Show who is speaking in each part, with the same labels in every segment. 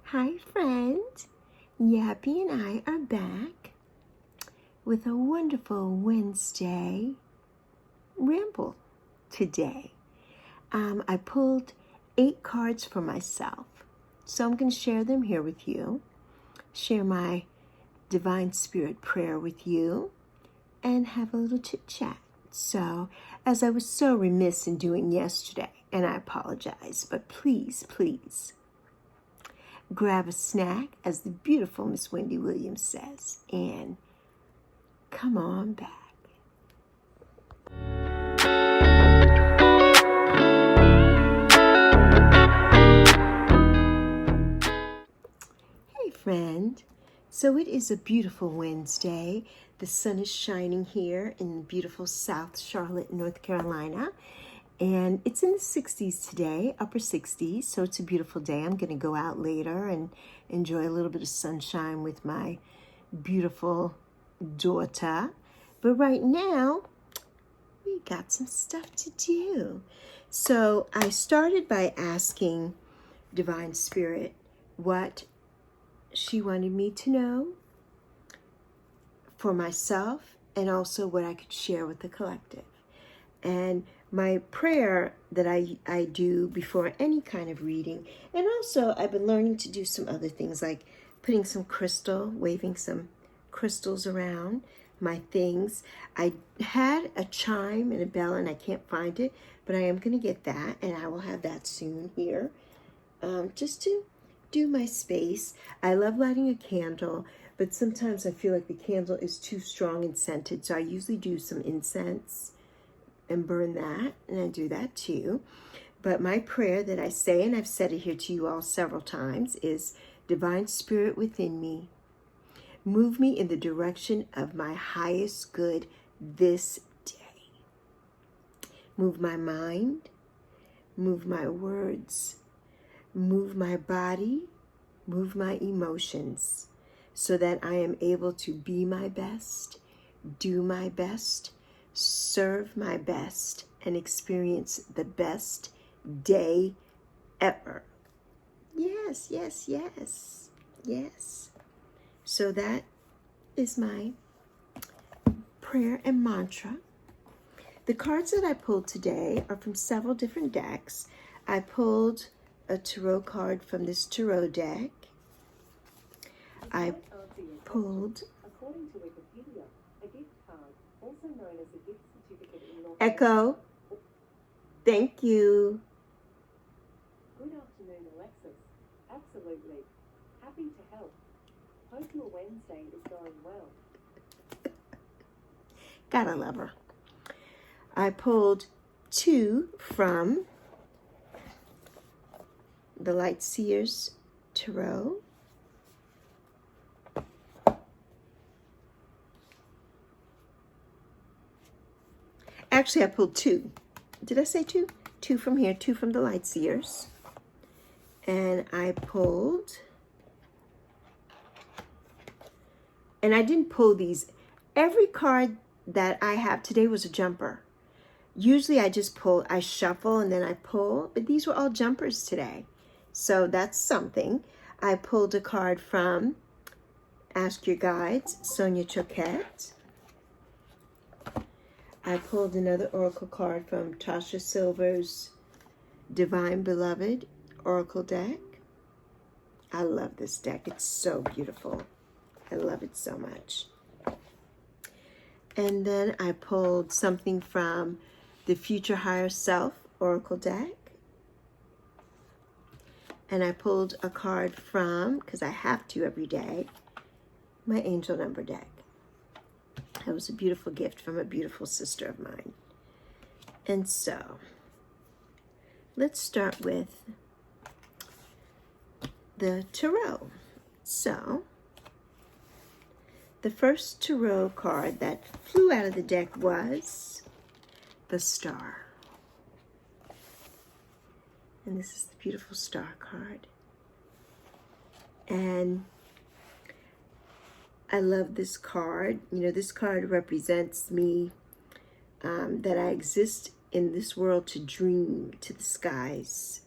Speaker 1: Hi, friend. Yappy and I are back with a wonderful Wednesday ramble today. I pulled 8 cards for myself, so I'm going to share them here with you, share my Divine Spirit prayer with you, and have a little chit chat. So, as I was so remiss in doing yesterday, and I apologize, but please, grab a snack, as the beautiful Miss Wendy Williams says, and come on back. Hey, friend. So it is a beautiful Wednesday. The sun is shining here in beautiful South Charlotte, North Carolina. And it's in the 60s today, upper 60s, so it's a beautiful day. I'm going to go out later and enjoy a little bit of sunshine with my beautiful daughter. But right now, we got some stuff to do. So I started by asking Divine Spirit what she wanted me to know for myself and also what I could share with the collective. And my prayer that I do before any kind of reading, and also I've been learning to do some other things like putting some crystal, waving some crystals around my things. I had a chime and a bell and I can't find it, but I am going to get that, and I will have that soon here, just to do my space. I love lighting a candle, but sometimes I feel like the candle is too strong and scented, so I usually do some incense and burn that, and I do that too. But my prayer that I say, and I've said it here to you all several times, is Divine Spirit within me, move me in the direction of my highest good this day. Move my mind, move my words, move my body, move my emotions, so that I am able to be my best, do my best, serve my best, and experience the best day ever. Yes, yes, yes, yes. So that is my prayer and mantra. The cards that I pulled today are from several different decks. I pulled a tarot card from this tarot deck. I pulled Echo. Thank you.
Speaker 2: Good afternoon, Alexis. Absolutely. Happy to help. Hope your Wednesday is going well.
Speaker 1: Gotta love her. I pulled 2 from the Lascivious Tarot. Actually, I pulled 2. Did I say 2? 2 from here, 2 from the Lascivious. And I pulled, and I didn't pull these. Every card that I have today was a jumper. Usually I just pull, I shuffle and then I pull, but these were all jumpers today. So that's something. I pulled a card from Ask Your Guides, Sonia Choquette. I pulled another oracle card from Tasha Silver's Divine Beloved Oracle deck. I love this deck. It's so beautiful. I love it so much. And then I pulled something from the Future Higher Self Oracle deck. And I pulled a card from, because I have to every day, my Angel Number deck. That was a beautiful gift from a beautiful sister of mine. And so, let's start with the tarot. So, the first tarot card that flew out of the deck was the Star. And this is the beautiful Star card. And I love this card. You know, this card represents me, that I exist in this world to dream to the skies.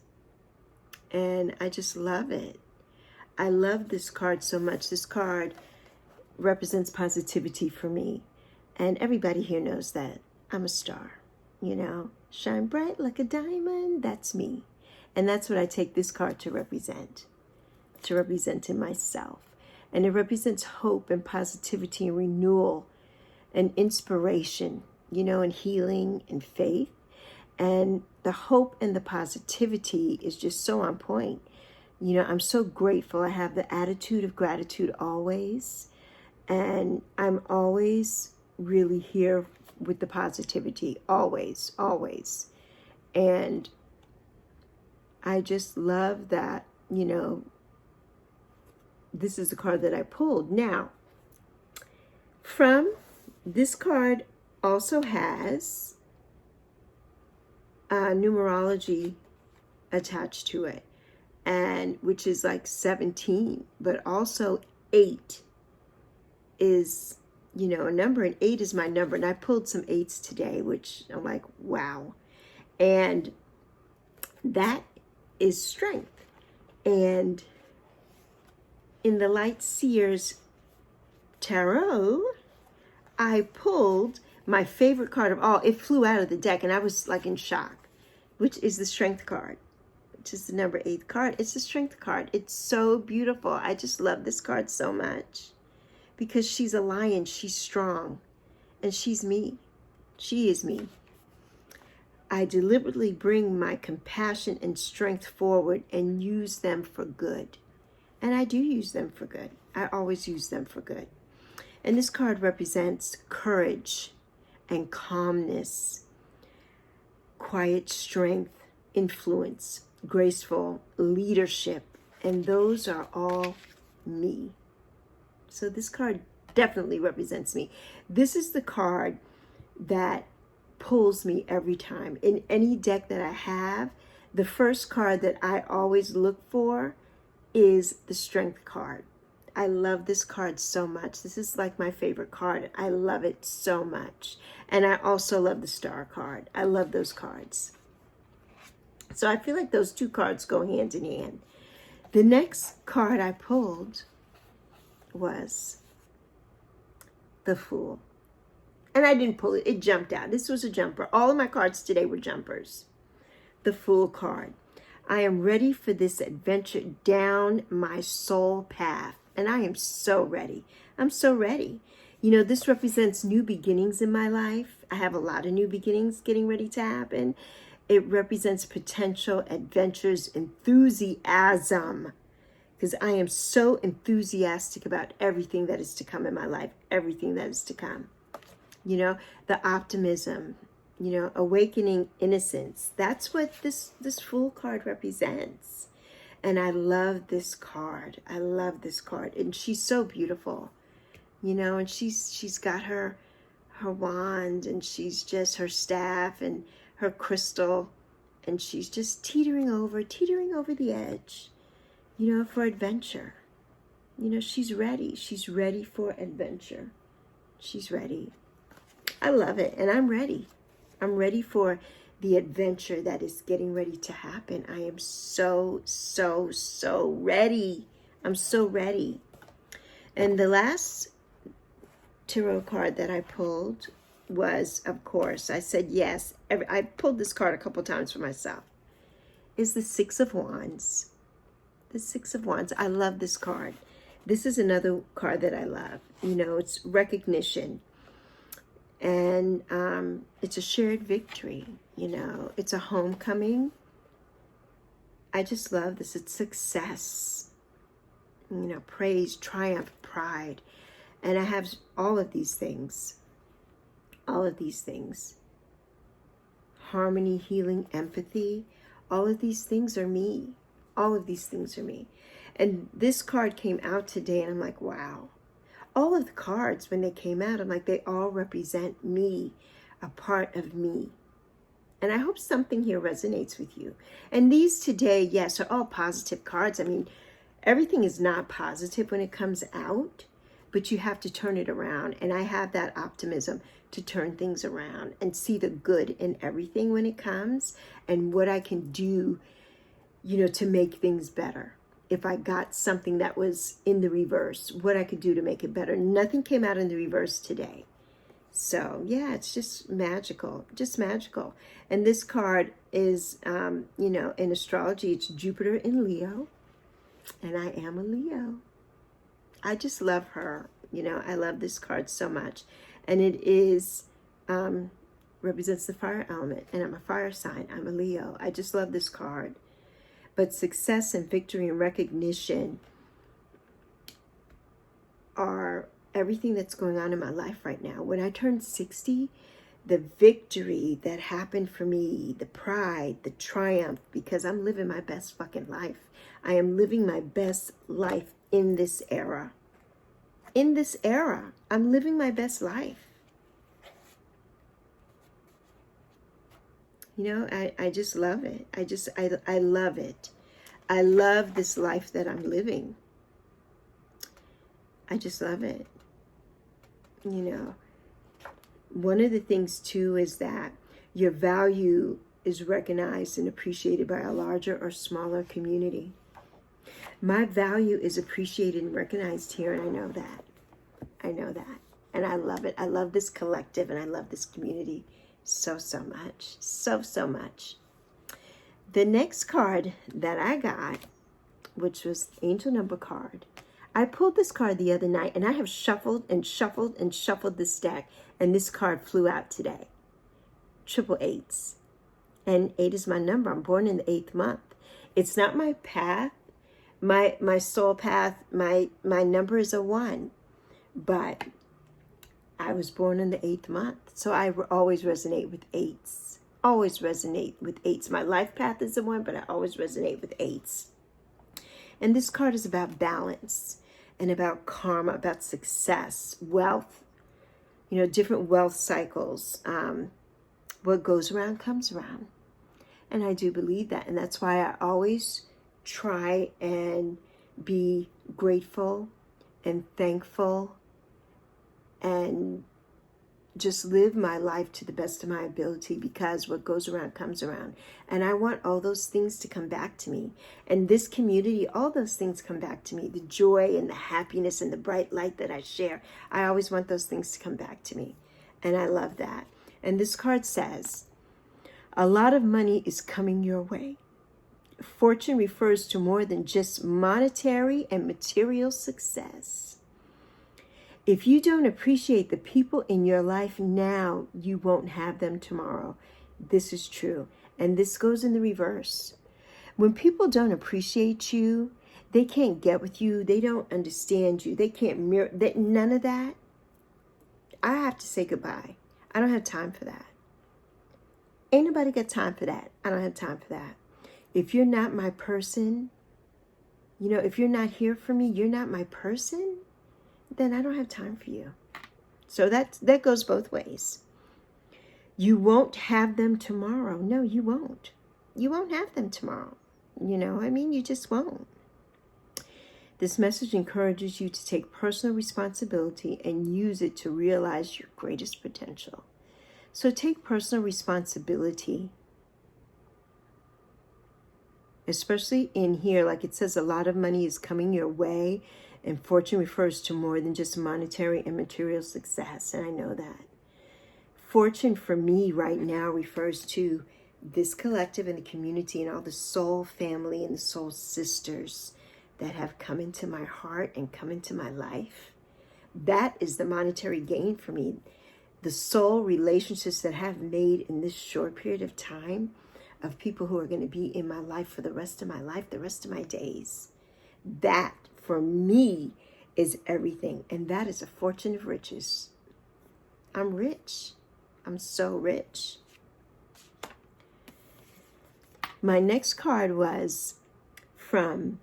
Speaker 1: And I just love it. I love this card so much. This card represents positivity for me. And everybody here knows that I'm a star, you know, shine bright like a diamond. That's me. And that's what I take this card to represent in myself. And it represents hope and positivity and renewal and inspiration, you know, and healing and faith. And the hope and the positivity is just so on point. You know, I'm so grateful. I have the attitude of gratitude always. And I'm always really here with the positivity. Always, always. And I just love that, you know, this is the card that I pulled. Now, from this card also has numerology attached to it, and which is like 17, but also 8 is, you know, a number, and 8 is my number. And I pulled some 8s today, which I'm like, wow. And that is strength. And in the Light Seers Tarot, I pulled my favorite card of all. It flew out of the deck and I was like in shock, which is the Strength card, which is the number 8 card. It's the Strength card. It's so beautiful. I just love this card so much because she's a lion. She's strong and she's me. She is me. I deliberately bring my compassion and strength forward and use them for good. And I do use them for good. I always use them for good. And this card represents courage and calmness, quiet strength, influence, graceful leadership. And those are all me. So this card definitely represents me. This is the card that pulls me every time. In any deck that I have, the first card that I always look for is the Strength card. I love this card so much. This is like my favorite card. I love it so much. And I also love the Star card. I love those cards. So I feel like those two cards go hand in hand. The next card I pulled was the Fool. And I didn't pull it. It jumped out. This was a jumper. All of my cards today were jumpers. The Fool card. I am ready for this adventure down my soul path. And I am so ready. I'm so ready. You know, this represents new beginnings in my life. I have a lot of new beginnings getting ready to happen. It represents potential adventures, enthusiasm. Because I am so enthusiastic about everything that is to come in my life. Everything that is to come. You know, the optimism. You know, awakening innocence. That's what this Fool card represents. And I love this card. I love this card. And she's so beautiful. You know, and she's got her wand, and she's just her staff and her crystal, and she's just teetering over the edge, you know, for adventure. You know, she's ready. She's ready for adventure. She's ready. I love it, and I'm ready. I'm ready for the adventure that is getting ready to happen. I am so ready. I'm so ready. And the last tarot card that I pulled was, of course, I said yes. I pulled this card a couple times for myself. Is the Six of Wands. The Six of Wands. I love this card. This is another card that I love. You know, it's recognition. And it's a shared victory, you know. It's a homecoming. I just love this. It's success, you know, praise, triumph, pride. And I have all of these things. All of these things. Harmony, healing, empathy. All of these things are me. All of these things are me. And this card came out today, and I'm like, wow. All of the cards, when they came out, I'm like, they all represent me, a part of me. And I hope something here resonates with you. And these today, yes, are all positive cards. I mean, everything is not positive when it comes out, but you have to turn it around. And I have that optimism to turn things around and see the good in everything when it comes and what I can do, you know, to make things better. if I got something that was in the reverse, what I could do to make it better. Nothing came out in the reverse today. So yeah, it's just magical, just magical. And this card is, you know, in astrology, it's Jupiter in Leo, and I am a Leo. I just love her. You know, I love this card so much. And it is, represents the fire element, and I'm a fire sign. I'm a Leo. I just love this card. But success and victory and recognition are everything that's going on in my life right now. When I turned 60, the victory that happened for me, the pride, the triumph, because I'm living my best fucking life. I am living my best life in this era. In this era, I'm living my best life. You know, I just love it. I love it. I love this life that I'm living. I just love it. You know, one of the things too is that your value is recognized and appreciated by a larger or smaller community. My value is appreciated and recognized here, and I know that. I know that. And I love it. I love this collective, and I love this community so much. So much. The next card that I got, which was Angel Number card, I pulled this card the other night, and I have shuffled and shuffled and shuffled this deck, and this card flew out today. Triple eights. And 8 is my number. I'm born in the 8th month. It's not my path, my soul path. My number is a 1. But I was born in the 8th month. So I always resonate with 8s. Always resonate with 8s. My life path is a 1, but I always resonate with 8s. And this card is about balance and about karma, about success, wealth, you know, different wealth cycles. What goes around comes around. And I do believe that. And that's why I always try and be grateful and thankful and just live my life to the best of my ability, because what goes around comes around. And I want all those things to come back to me. And this community, all those things come back to me. The joy and the happiness and the bright light that I share. I always want those things to come back to me. And I love that. And this card says, a lot of money is coming your way. Fortune refers to more than just monetary and material success. If you don't appreciate the people in your life now, you won't have them tomorrow. This is true. And this goes in the reverse. When people don't appreciate you, they can't get with you, they don't understand you, they can't mirror, none of that, I have to say goodbye. I don't have time for that. Ain't nobody got time for that. I don't have time for that. If you're not my person, you know, if you're not here for me, you're not my person, then I don't have time for you. So that goes both ways. You won't have them tomorrow. No, you won't. You won't have them tomorrow. You know, I mean, you just won't. This message encourages you to take personal responsibility and use it to realize your greatest potential. So take personal responsibility, especially in here, like it says, a lot of money is coming your way, and fortune refers to more than just monetary and material success, and I know that. Fortune for me right now refers to this collective and the community and all the soul family and the soul sisters that have come into my heart and come into my life. That is the monetary gain for me. The soul relationships that I have made in this short period of time, of people who are going to be in my life for the rest of my life, the rest of my days. That, for me, is everything. And that is a fortune of riches. I'm rich. I'm so rich. My next card was from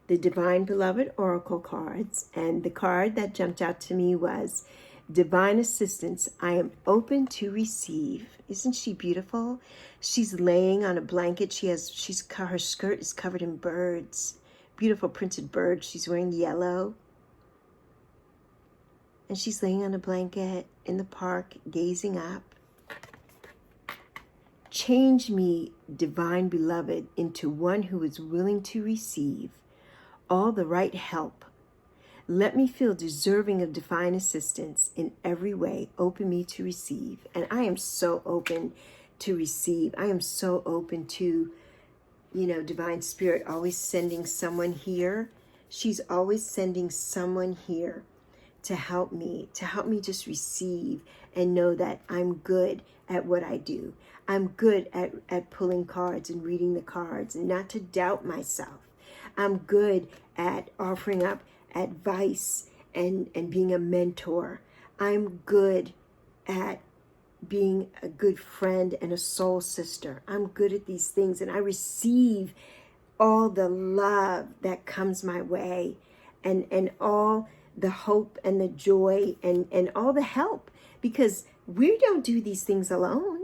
Speaker 1: the Divine Beloved Oracle cards. And the card that jumped out to me was Divine Assistance. I am open to receive. Isn't she beautiful? She's laying on a blanket. Her skirt is covered in birds. Beautiful printed birds. She's wearing yellow. And she's laying on a blanket in the park, gazing up. Change me, divine beloved, into one who is willing to receive all the right help. Let me feel deserving of divine assistance in every way. Open me to receive. And I am so open to receive. I am so open to, divine spirit always sending someone here. She's always sending someone here to help me just receive and know that I'm good at what I do. I'm good at pulling cards and reading the cards and not to doubt myself. I'm good at offering up advice and being a mentor. I'm good at being a good friend and a soul sister. I'm good at these things, and I receive all the love that comes my way and all the hope and the joy and all the help, because we don't do these things alone.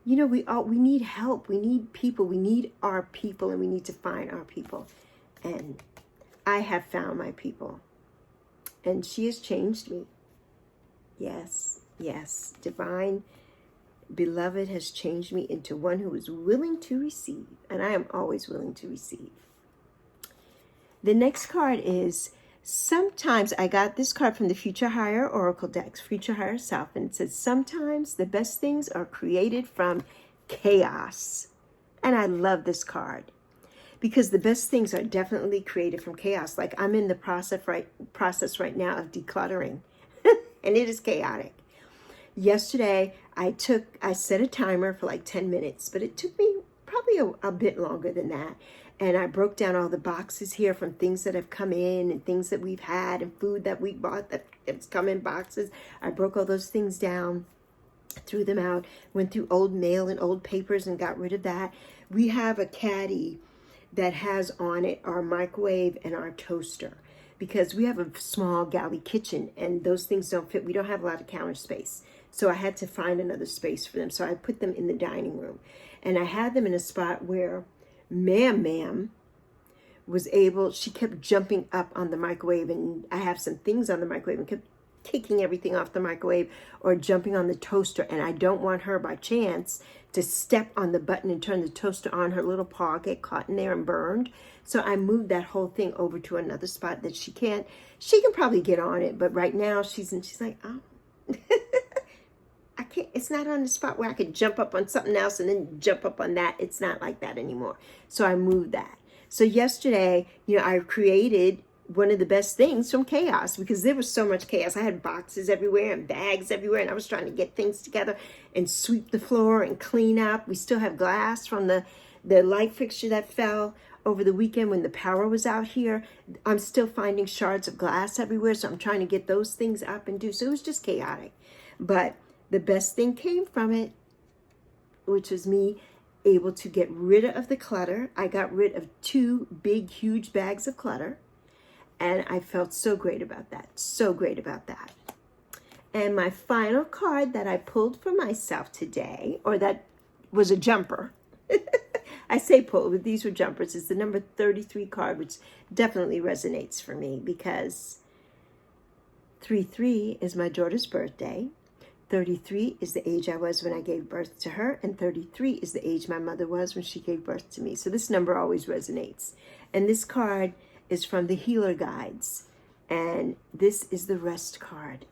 Speaker 1: We need help. We need people. We need our people, and we need to find our people. And I have found my people, and she has changed me. Yes, divine beloved has changed me into one who is willing to receive, and I am always willing to receive. The next card is, sometimes I got this card from the Future Higher Oracle decks, Future Higher Self, and it says, sometimes the best things are created from chaos. And I love this card, because the best things are definitely created from chaos. Like, I'm in the process right now of decluttering, and it is chaotic. Yesterday, I set a timer for like 10 minutes, but it took me probably a bit longer than that. And I broke down all the boxes here from things that have come in and things that we've had and food that we bought that's come in boxes. I broke all those things down, threw them out, went through old mail and old papers and got rid of that. We have a caddy that has on it our microwave and our toaster, because we have a small galley kitchen and those things don't fit. We don't have a lot of counter space. So I had to find another space for them. So I put them in the dining room, and I had them in a spot where Ma'am was able, she kept jumping up on the microwave, and I have some things on the microwave and kept kicking everything off the microwave or jumping on the toaster. And I don't want her by chance to step on the button and turn the toaster on, her little paw get caught in there and burned. So I moved that whole thing over to another spot that she can probably get on it. But right now she's like, oh, I can't, it's not on the spot where I could jump up on something else and then jump up on that. It's not like that anymore. So I moved that. So yesterday, I created one of the best things from chaos, because there was so much chaos. I had boxes everywhere and bags everywhere, and I was trying to get things together and sweep the floor and clean up. We still have glass from the light fixture that fell over the weekend when the power was out here. I'm still finding shards of glass everywhere, so I'm trying to get those things up and do. So it was just chaotic. But the best thing came from it, which was me able to get rid of the clutter. I got rid of 2 big, huge bags of clutter. And I felt so great about that. So great about that. And my final card that I pulled for myself today, or that was a jumper. I say pull, but these were jumpers. It's the number 33 card, which definitely resonates for me, because 33 is my daughter's birthday. 33 is the age I was when I gave birth to her, and 33 is the age my mother was when she gave birth to me. So this number always resonates. And this card is from the Healer Guides, and this is the Rest card.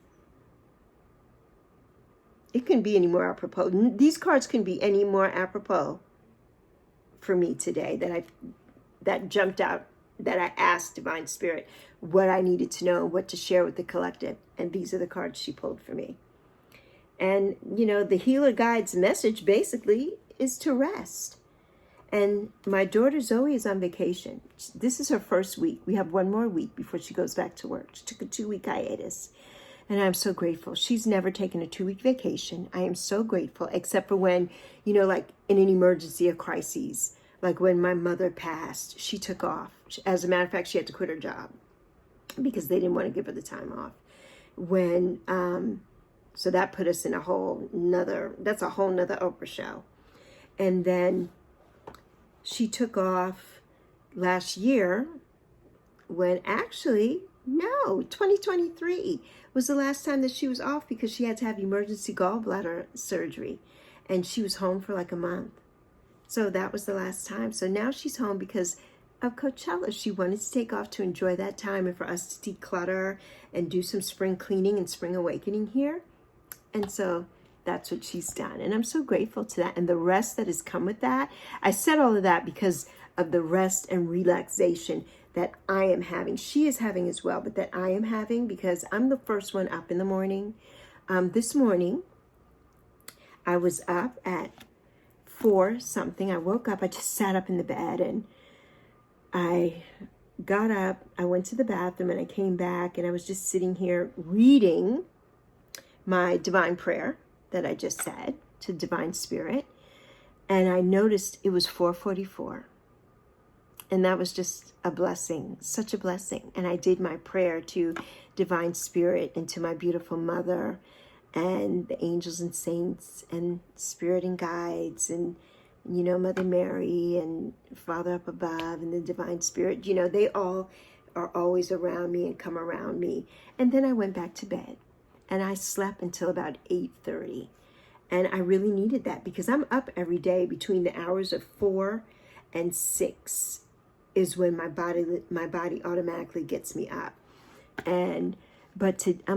Speaker 1: It couldn't be any more apropos. These cards couldn't be any more apropos for me today, that jumped out, that I asked Divine Spirit what I needed to know, what to share with the collective, and these are the cards she pulled for me. And, the Healer Guide's message basically is to rest. And my daughter Zoe is on vacation. This is her first week. We have one more week before she goes back to work. She took a 2-week hiatus. And I'm so grateful. She's never taken a 2-week vacation. I am so grateful, except for when, like in an emergency or crises, like when my mother passed, she took off. As a matter of fact, she had to quit her job because they didn't want to give her the time off. So that put us in a whole nother Oprah show. And then she took off last year when 2023 was the last time that she was off, because she had to have emergency gallbladder surgery. and she was home for like a month. So that was the last time. So now she's home because of Coachella. She wanted to take off to enjoy that time and for us to declutter and do some spring cleaning and spring awakening here. And so that's what she's done. And I'm so grateful to that. And the rest that has come with that. I said all of that because of the rest and relaxation that I am having. She is having as well, but that I am having because I'm the first one up in the morning. This morning, I was up at 4 something. I woke up, I just sat up in the bed and I got up, I went to the bathroom and I came back and I was just sitting here reading my divine prayer that I just said to Divine Spirit. And I noticed it was 4:44. And that was just a blessing, such a blessing. And I did my prayer to Divine Spirit and to my beautiful mother and the angels and saints and spirit and guides and, you know, Mother Mary and Father up above and the Divine Spirit. You know, they all are always around me and come around me. And then I went back to bed and I slept until about 8:30. And I really needed that because I'm up every day between the hours of 4 and 6 is when my body automatically gets me up. I'm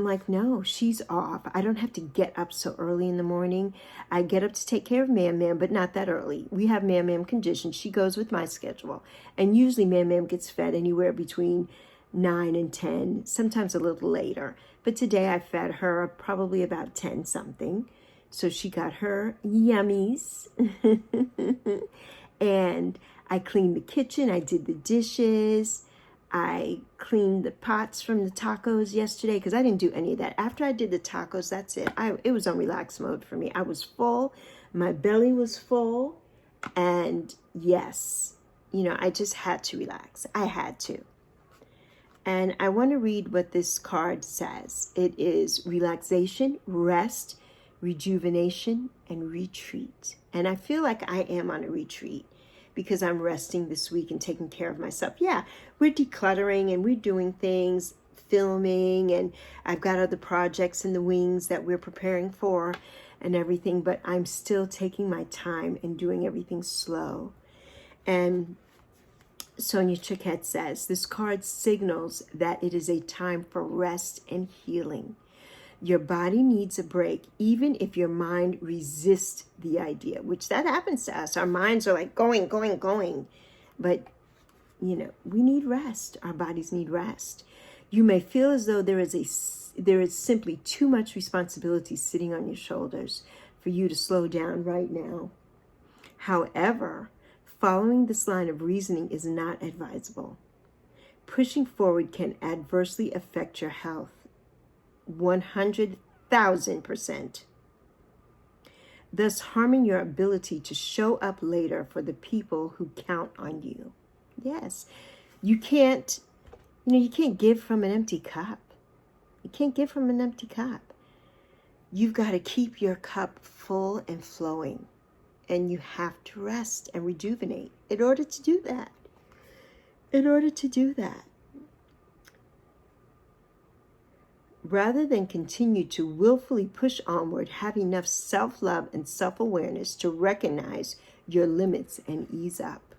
Speaker 1: like, no, she's off. I don't have to get up so early in the morning. I get up to take care of Mam, but not that early. We have Mam conditioned. She goes with my schedule. And usually Mam gets fed anywhere between 9 and 10, sometimes a little later. But today I fed her probably about 10 something. So she got her yummies. And I cleaned the kitchen. I did the dishes. I cleaned the pots from the tacos yesterday because I didn't do any of that. After I did the tacos, that's it. It was on relax mode for me. I was full. My belly was full. And yes, you know, I just had to relax. I had to. And I want to read what this card says. It is relaxation, rest, rejuvenation, and retreat. And I feel like I am on a retreat because I'm resting this week and taking care of myself. Yeah, we're decluttering and we're doing things, filming, and I've got other projects in the wings that we're preparing for and everything, but I'm still taking my time and doing everything slow. And Sonia Choquette says, this card signals that it is a time for rest and healing. Your body needs a break, even if your mind resists the idea, which that happens to us. Our minds are like going. But, you know, we need rest. Our bodies need rest. You may feel as though there is simply too much responsibility sitting on your shoulders for you to slow down right now. However, following this line of reasoning is not advisable. Pushing forward can adversely affect your health. 100,000%. Thus harming your ability to show up later for the people who count on you. Yes, you can't give from an empty cup. You can't give from an empty cup. You've got to keep your cup full and flowing. And you have to rest and rejuvenate in order to do that. Rather than continue to willfully push onward, have enough self-love and self-awareness to recognize your limits and ease up.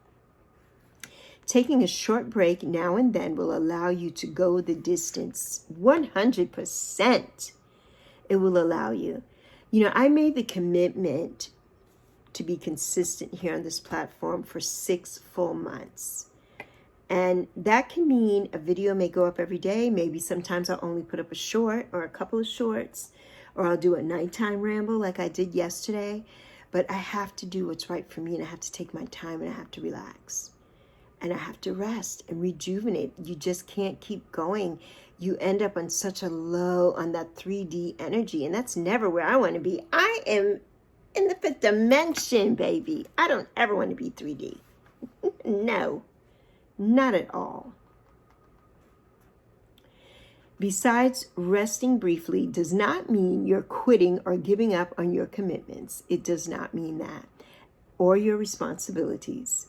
Speaker 1: Taking a short break now and then will allow you to go the distance. 100%. It will allow you. You know, I made the commitment to be consistent here on this platform for 6 full months. And that can mean a video may go up every day. Maybe sometimes I'll only put up a short or a couple of shorts, or I'll do a nighttime ramble like I did yesterday. But I have to do what's right for me, and I have to take my time, and I have to relax. And I have to rest and rejuvenate. You just can't keep going. You end up on such a low, on that 3D energy, and that's never where I want to be. I am in the 5th dimension, baby. I don't ever want to be 3D. No. Not at all. Besides, resting briefly does not mean you're quitting or giving up on your commitments. It does not mean that. Or your responsibilities.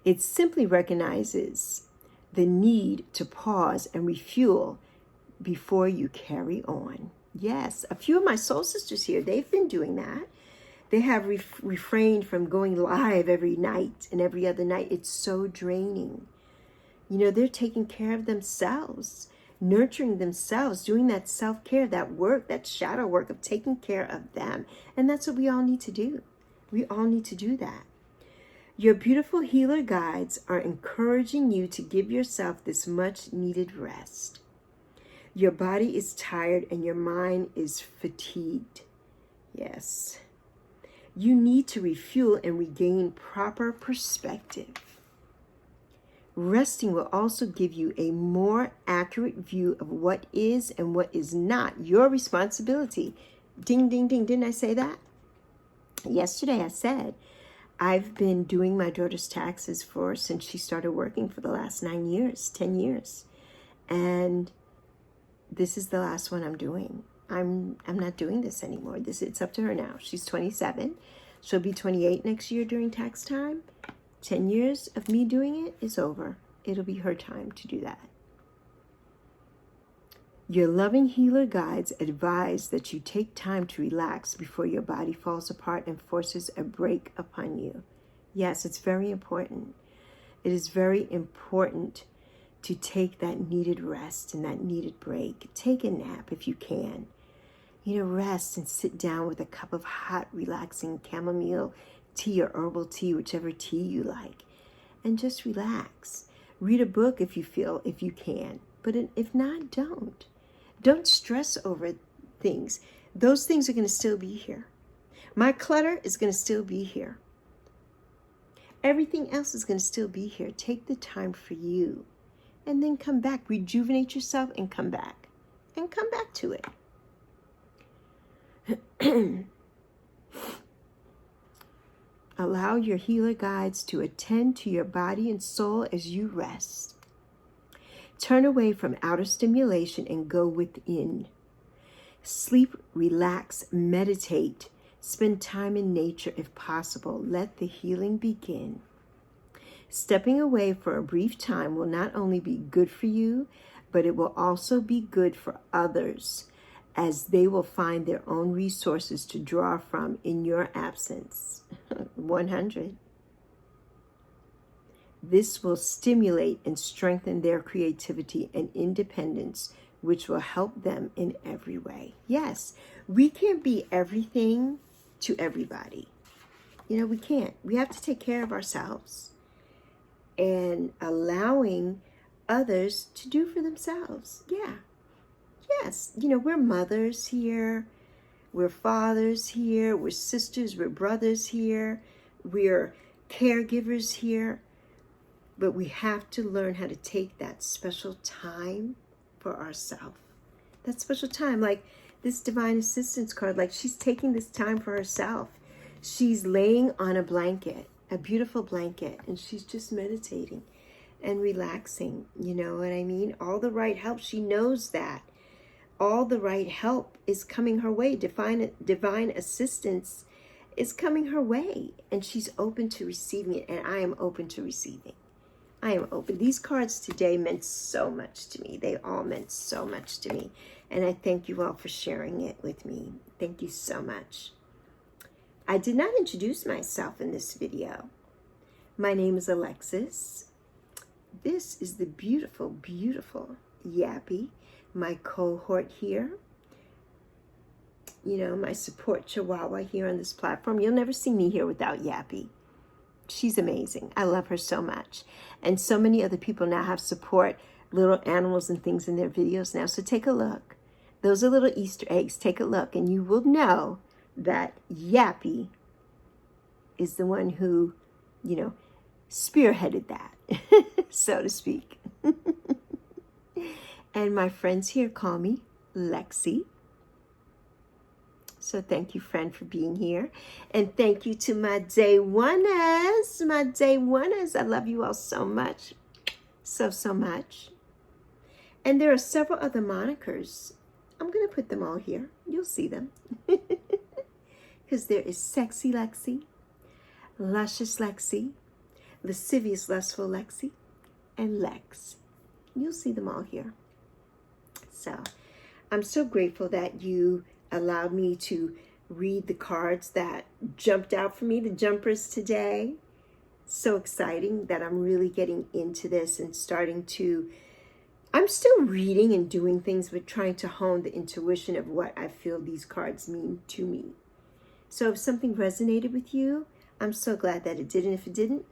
Speaker 1: It simply recognizes the need to pause and refuel before you carry on. Yes, a few of my soul sisters here, they've been doing that. They have refrained from going live every night and every other night. It's so draining. You know, they're taking care of themselves, nurturing themselves, doing that self-care, that work, that shadow work of taking care of them. And that's what we all need to do. We all need to do that. Your beautiful healer guides are encouraging you to give yourself this much needed rest. Your body is tired and your mind is fatigued. Yes. You need to refuel and regain proper perspective. Resting will also give you a more accurate view of what is and what is not your responsibility. Ding, ding, ding. Didn't I say that? Yesterday I said, I've been doing my daughter's taxes since she started working for the last 10 years. And this is the last one I'm doing. I'm not doing this anymore. It's up to her now. She's 27. She'll be 28 next year during tax time. 10 years of me doing it is over. It'll be her time to do that. Your loving healer guides advise that you take time to relax before your body falls apart and forces a break upon you. Yes, it's very important. It is very important to take that needed rest and that needed break. Take a nap if you can. You know, rest and sit down with a cup of hot, relaxing chamomile tea or herbal tea, whichever tea you like, and just relax. Read a book if you can, but if not, don't. Don't stress over things. Those things are going to still be here. My clutter is going to still be here. Everything else is going to still be here. Take the time for you and then come back. Rejuvenate yourself and come back. And come back to it. Allow your healer guides to attend to your body and soul as you rest. Turn away from outer stimulation and go within. Sleep, relax, meditate. Spend time in nature if possible. Let the healing begin. Stepping away for a brief time will not only be good for you, but it will also be good for others, as they will find their own resources to draw from in your absence. 100. This will stimulate and strengthen their creativity and independence, which will help them in every way. Yes, we can't be everything to everybody. You know, we can't. We have to take care of ourselves and allowing others to do for themselves. Yeah. Yes, you know, we're mothers here, we're fathers here, we're sisters, we're brothers here, we're caregivers here, but we have to learn how to take that special time for ourselves. That special time, like this divine assistance card, like she's taking this time for herself. She's laying on a blanket, a beautiful blanket, and she's just meditating and relaxing. You know what I mean? All the right help. She knows that. All the right help is coming her way. Divine assistance is coming her way. And she's open to receiving it. And I am open to receiving. I am open. These cards today meant so much to me. They all meant so much to me. And I thank you all for sharing it with me. Thank you so much. I did not introduce myself in this video. My name is Alexis. This is the beautiful, beautiful Yappy, my cohort here. You know, my support chihuahua here on this platform. You'll never see me here without Yappy. She's amazing. I love her so much. And so many other people now have support little animals and things in their videos now. So take a look. Those are little Easter eggs. Take a look and you will know that Yappy is the one who, you know, spearheaded that, so to speak. And my friends here call me Lexi. So thank you, friend, for being here. And thank you to my day oneers. My day oneers. I love you all so much. So, so much. And there are several other monikers. I'm going to put them all here. You'll see them. Because there is Sexy Lexi, Luscious Lexi, Lascivious Lustful Lexi, and Lex. You'll see them all here. So I'm so grateful that you allowed me to read the cards that jumped out for me, the jumpers today. So exciting that I'm really getting into this and I'm still reading and doing things, but trying to hone the intuition of what I feel these cards mean to me. So if something resonated with you, I'm so glad that it did. And if it didn't,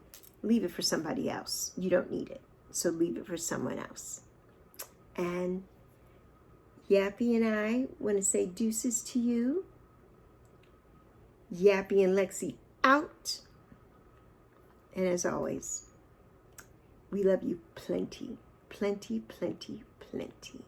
Speaker 1: leave it for somebody else. You don't need it. So leave it for someone else. And Yappy and I want to say deuces to you. Yappy and Lexi out. And as always, we love you plenty, plenty, plenty, plenty.